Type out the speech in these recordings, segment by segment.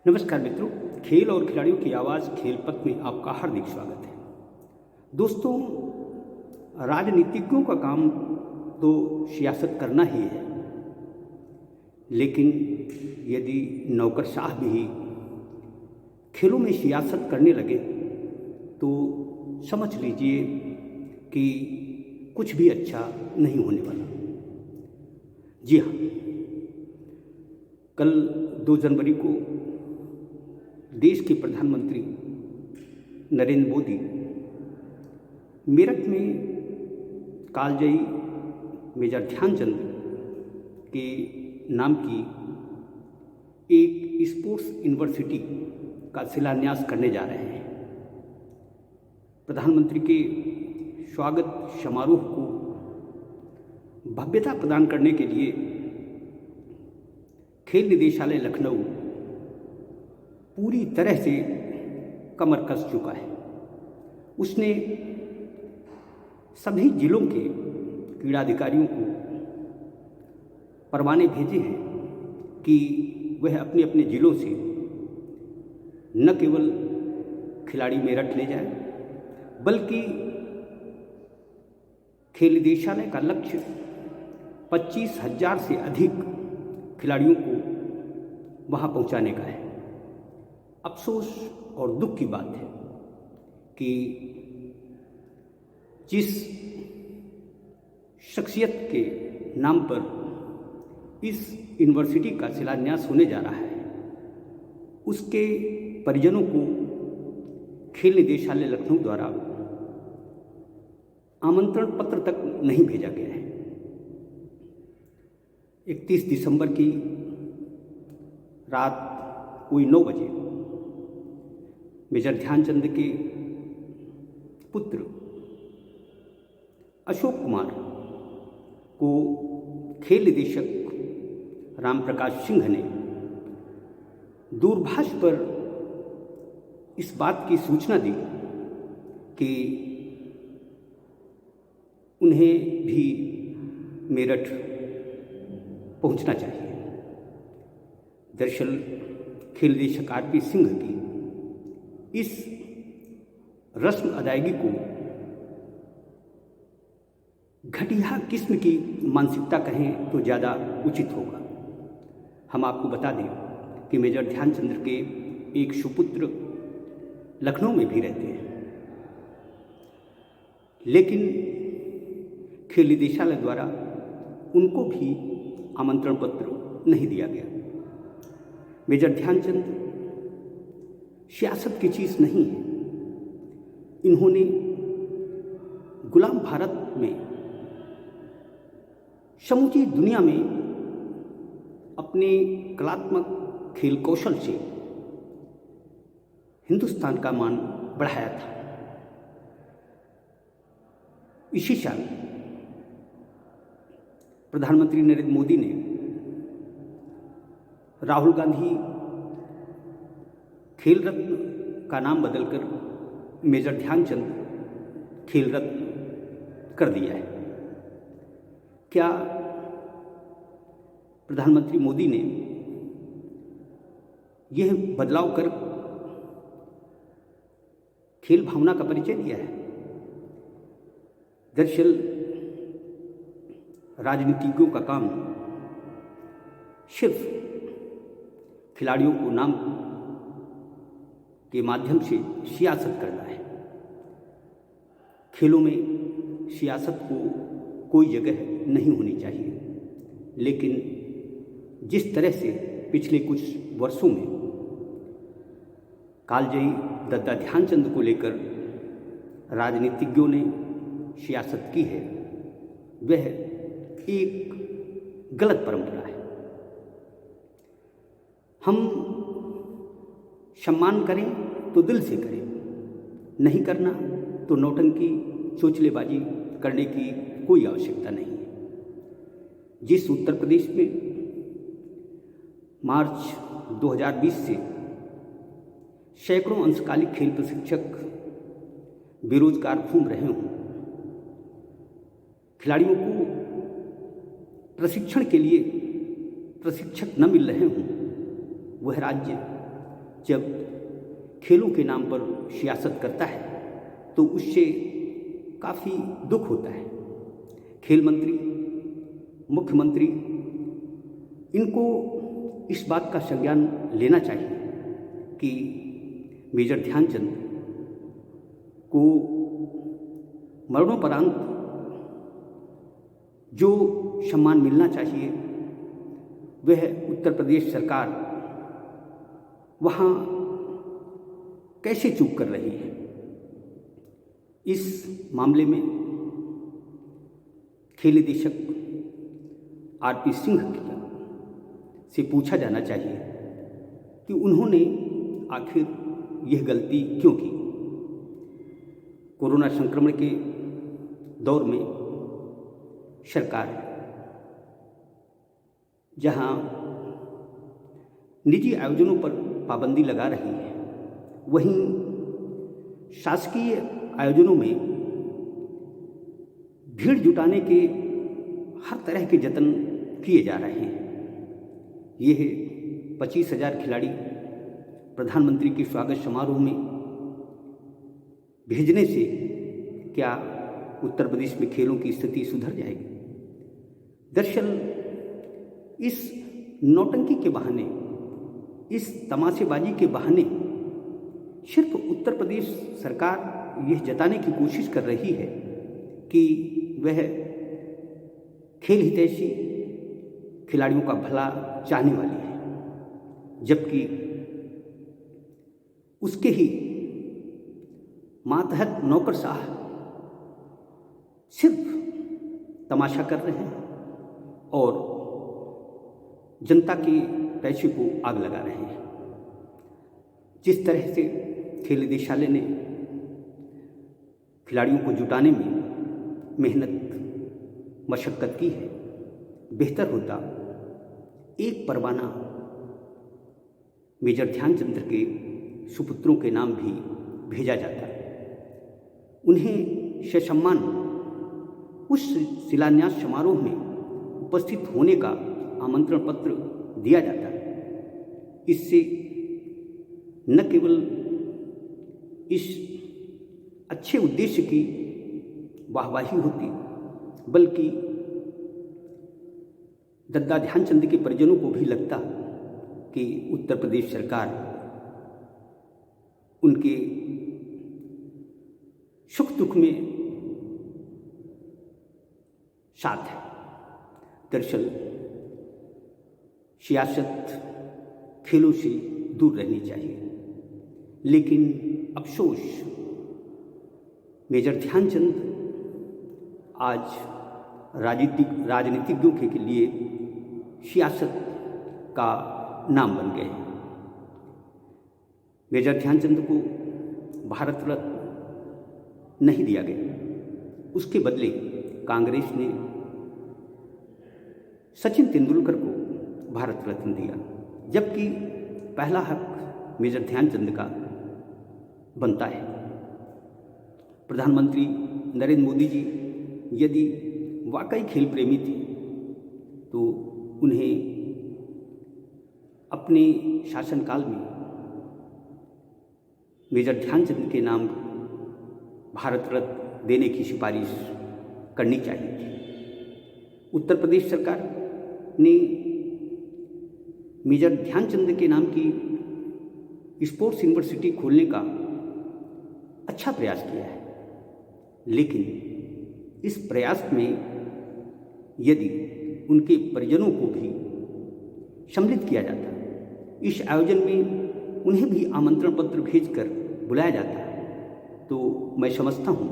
नमस्कार मित्रों, खेल और खिलाड़ियों की आवाज़ खेल पथ में आपका हार्दिक स्वागत है। दोस्तों, राजनीतिज्ञों का काम तो सियासत करना ही है, लेकिन यदि नौकरशाह भी खेलों में सियासत करने लगे तो समझ लीजिए कि कुछ भी अच्छा नहीं होने वाला। जी हाँ, कल 2 जनवरी को देश के प्रधानमंत्री नरेंद्र मोदी मेरठ में कालजयी मेजर ध्यानचंद के नाम की एक स्पोर्ट्स यूनिवर्सिटी का शिलान्यास करने जा रहे हैं। प्रधानमंत्री के स्वागत समारोह को भव्यता प्रदान करने के लिए खेल निदेशालय लखनऊ पूरी तरह से कमर कस चुका है। उसने सभी जिलों के क्रीड़ाधिकारियों को परवाने भेजे हैं कि वह अपने अपने जिलों से न केवल खिलाड़ी मेरठ ले जाए, बल्कि खेल निदेशालय का लक्ष्य 25,000 से अधिक खिलाड़ियों को वहाँ पहुँचाने का है। अफसोस और दुख की बात है कि जिस शख्सियत के नाम पर इस यूनिवर्सिटी का शिलान्यास होने जा रहा है, उसके परिजनों को खेल निदेशालय लखनऊ द्वारा आमंत्रण पत्र तक नहीं भेजा गया है। 31 दिसंबर की रात कोई 9 बजे मेजर ध्यानचंद के पुत्र अशोक कुमार को खेल निदेशक राम प्रकाश सिंह ने दूरभाष पर इस बात की सूचना दी कि उन्हें भी मेरठ पहुंचना चाहिए। दरअसल खेल निदेशक आरपी सिंह की इस रस्म अदायगी को घटिया किस्म की मानसिकता कहें तो ज़्यादा उचित होगा। हम आपको बता दें कि मेजर ध्यानचंद के एक सुपुत्र लखनऊ में भी रहते हैं, लेकिन खेल निदेशालय द्वारा उनको भी आमंत्रण पत्र नहीं दिया गया। मेजर ध्यानचंद सियासत की चीज़ नहीं है। इन्होंने गुलाम भारत में समूची दुनिया में अपने कलात्मक खेल कौशल से हिंदुस्तान का मान बढ़ाया था। इसी साल प्रधानमंत्री नरेंद्र मोदी ने राहुल गांधी खेल रत्न का नाम बदलकर मेजर ध्यानचंद खेल रत्न कर दिया है। क्या प्रधानमंत्री मोदी ने यह बदलाव कर खेल भावना का परिचय दिया है? दरअसल राजनीतिज्ञों का काम सिर्फ खिलाड़ियों को नाम के माध्यम से सियासत करना है। खेलों में सियासत को कोई जगह नहीं होनी चाहिए, लेकिन जिस तरह से पिछले कुछ वर्षों में कालजयी दादा ध्यानचंद को लेकर राजनीतिज्ञों ने सियासत की है, वह एक गलत परंपरा है। हम सम्मान करें तो दिल से करें, नहीं करना तो नौटंकी चोचलेबाजी करने की कोई आवश्यकता नहीं है। जिस उत्तर प्रदेश में मार्च 2020 से सैकड़ों अंशकालिक खेल प्रशिक्षक बेरोजगार घूम रहे हों, खिलाड़ियों को प्रशिक्षण के लिए प्रशिक्षक न मिल रहे हों, वह राज्य जब खेलों के नाम पर सियासत करता है तो उससे काफ़ी दुख होता है। खेल मंत्री, मुख्यमंत्री, इनको इस बात का संज्ञान लेना चाहिए कि मेजर ध्यानचंद को मरणोपरांत जो सम्मान मिलना चाहिए वह उत्तर प्रदेश सरकार वहाँ कैसे चूक कर रही है। इस मामले में खेल निदेशक आरपी सिंह से पूछा जाना चाहिए कि उन्होंने आखिर यह गलती क्यों की। कोरोना संक्रमण के दौर में सरकार जहां निजी आयोजनों पर पाबंदी लगा रही है, वहीं शासकीय आयोजनों में भीड़ जुटाने के हर तरह के जतन किए जा रहे हैं। यह 25,000 खिलाड़ी प्रधानमंत्री के स्वागत समारोह में भेजने से क्या उत्तर प्रदेश में खेलों की स्थिति सुधर जाएगी? दरअसल इस नौटंकी के बहाने, इस तमाशेबाजी के बहाने सिर्फ उत्तर प्रदेश सरकार यह जताने की कोशिश कर रही है कि वह खेल हितैषी, खिलाड़ियों का भला चाहने वाली है, जबकि उसके ही मातहत नौकरशाह सिर्फ तमाशा कर रहे हैं और जनता के पैसे को आग लगा रहे हैं। जिस तरह से खेल निदेशालय ने खिलाड़ियों को जुटाने में मेहनत मशक्क़त की है, बेहतर होता एक परवाना मेजर ध्यानचंद के सुपुत्रों के नाम भी भेजा जाता। उन्हें ससम्मान उस शिलान्यास समारोह में उपस्थित होने का आमंत्रण पत्र दिया जाता। इससे न केवल इस अच्छे उद्देश्य की वाहवाही होती, बल्कि दद्दा ध्यानचंद के परिजनों को भी लगता कि उत्तर प्रदेश सरकार उनके सुख दुख में साथ है। दरअसल सियासत खेलों से दूर रहनी चाहिए, लेकिन अफसोस मेजर ध्यानचंद आज राजनीतिज्ञों के लिए सियासत का नाम बन गए हैं। मेजर ध्यानचंद को भारत रत्न नहीं दिया गया, उसके बदले कांग्रेस ने सचिन तेंदुलकर को भारत रत्न दिया, जबकि पहला हक मेजर ध्यानचंद का बनता है। प्रधानमंत्री नरेंद्र मोदी जी यदि वाकई खेल प्रेमी थे तो उन्हें अपने शासनकाल में मेजर ध्यानचंद के नाम भारत रत्न देने की सिफारिश करनी चाहिए थी। उत्तर प्रदेश सरकार ने मेजर ध्यानचंद के नाम की स्पोर्ट्स यूनिवर्सिटी खोलने का अच्छा प्रयास किया है, लेकिन इस प्रयास में यदि उनके परिजनों को भी सम्मिलित किया जाता, इस आयोजन में उन्हें भी आमंत्रण पत्र भेजकर बुलाया जाता, तो मैं समझता हूँ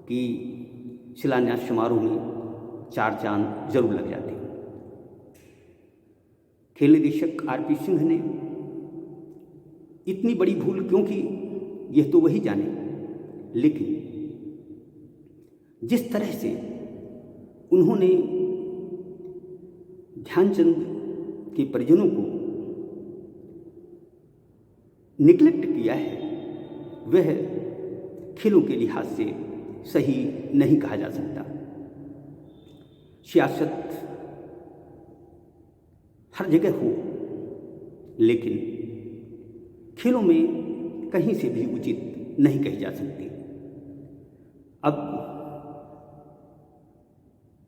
कि शिलान्यास समारोह में 4 चांद जरूर लग जाते। खेल निदेशक आरपी सिंह ने इतनी बड़ी भूल क्यों की, यह तो वही जाने, लेकिन जिस तरह से उन्होंने ध्यानचंद के परिजनों को निग्लेक्ट किया है, वह खेलों के लिहाज से सही नहीं कहा जा सकता। सियासत हर जगह हो, लेकिन खेलों में कहीं से भी उचित नहीं कही जा सकती। अब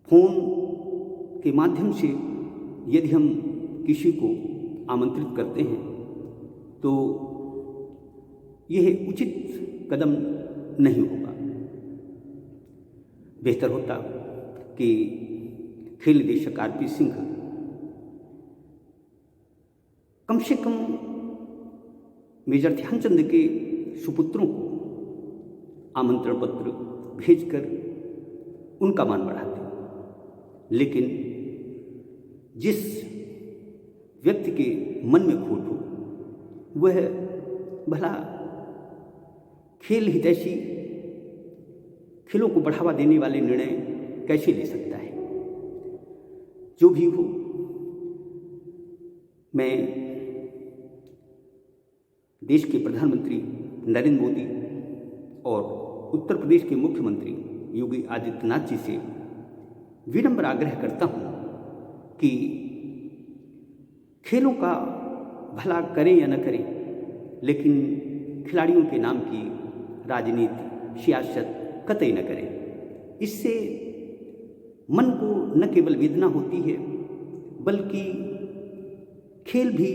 फोन के माध्यम से यदि हम किसी को आमंत्रित करते हैं तो यह उचित कदम नहीं होगा। बेहतर होता कि खेल निदेशक आरपी सिंह कम से कम मेजर ध्यानचंद के सुपुत्रों को आमंत्रण पत्र भेजकर उनका मान बढ़ाते। लेकिन जिस व्यक्ति के मन में खोट हो वह भला खेल हितैषी, खेलों को बढ़ावा देने वाले निर्णय कैसे ले सकता है। जो भी हो, मैं देश के प्रधानमंत्री नरेंद्र मोदी और उत्तर प्रदेश के मुख्यमंत्री योगी आदित्यनाथ जी से विनम्र आग्रह करता हूँ कि खेलों का भला करें या न करें, लेकिन खिलाड़ियों के नाम की राजनीति, सियासत कतई न करें। इससे मन को न केवल वेदना होती है बल्कि खेल भी,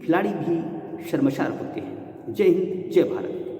खिलाड़ी भी शर्मसार होते हैं। जय हिंद, जय भारत।